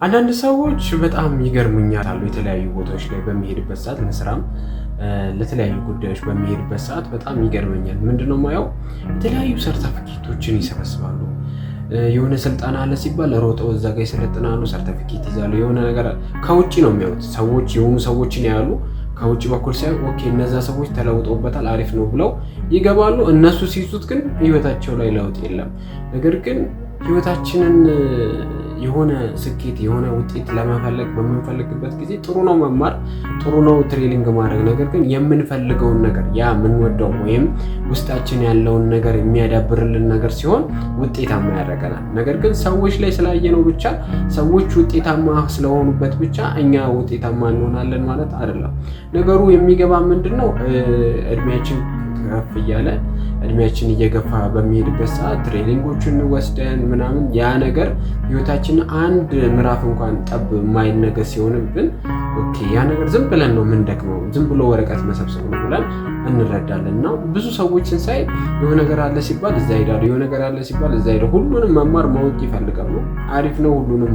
አንዳንድ ሰዎች በጣም ይገርሙኛል አሉ የተለያዩ ቦታዎች ላይ በሚሄድበት ሰዓት ለስራም ለተለያዩ ጉዳዮች በሚሄድበት ሰዓት በጣም ይገርመኛል። ምንድነው ማየው የተለያዩ ሰርተፊኬቶችን ይሰበስባሉ። የሆነ ስልጣን አለ ሲባል ሮጠው እዛ ጋር ይሰለጥናሉ፣ ሰርተፊኬት ይዛሉ። የሆነ ነገር ከውጪ ነው የሚያዩት ሰዎች የሆኑ ሰዎችን ያያሉ። ከውጪ በኩል ሳይሆን ኦኬ እነዛ ሰዎች ተለውጠውበታል አሪፍ ነው ብለው ይገባሉ። እነሱ ሲይዙት ግን ህይወታቸው ላይ ለውጥ የለም። ነገር ግን ህይወታችንን የሆነ ስኬት የሆነ ውጤት ለመፈለግ በምንፈልግበት ጊዜ ጥሩ ነው መማር፣ ጥሩ ነው ትሬኒንግ ማድረግ። ነገር ግን የምንፈልገውን ነገር ያ የምንወደው ወይም ውስጣችን ያለውን ነገር የሚያዳብርልን ነገር ሲሆን ውጤታማ ያደርገናል። ነገር ግን ሰዎች ላይ ስላየነው ብቻ ሰዎች ውጤታማ ስለሆኑበት ብቻ እኛ ውጤታማ እንሆናለን ማለት አይደለም። ነገሩ የሚገባ ምንድነው እድሜያችን ከፍ እያለ እድሜያችን እየገፋ በሚሄድበት ሰዓት ትሬኒንጎችን ወስደን ምናምን ያ ነገር ህይወታችን አንድ ምዕራፍ እንኳን ጠብ የማይነገር ሲሆንብን ኦኬ ያ ነገር ዝም ብለን ነው የምንደክመው፣ ዝም ብሎ ወረቀት መሰብሰብ ነው ብለን እንረዳለን። እና ብዙ ሰዎችን ሳይ የሆነ ነገር አለ ሲባል እዛ ሄዳሉ፣ የሆነ ነገር አለ ሲባል እዛ ሄዳሉ። ሁሉንም መማር ማወቅ ይፈልጋሉ። አሪፍ ነው ሁሉንም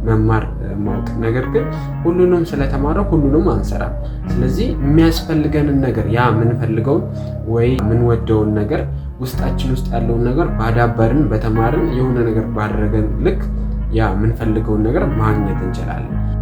መማር ማወቅ። ነገር ግን ሁሉንም ስለተማረ ሁሉንም አንሰራም። ስለዚህ የሚያስፈልገንን ነገር ያ የምንፈልገውን ወይ የምንወደውን ነገር ውስጣችን ውስጥ ያለውን ነገር ባዳበርን በተማርን የሆነ ነገር ባደረገን ልክ ያ የምንፈልገውን ነገር ማግኘት እንችላለን።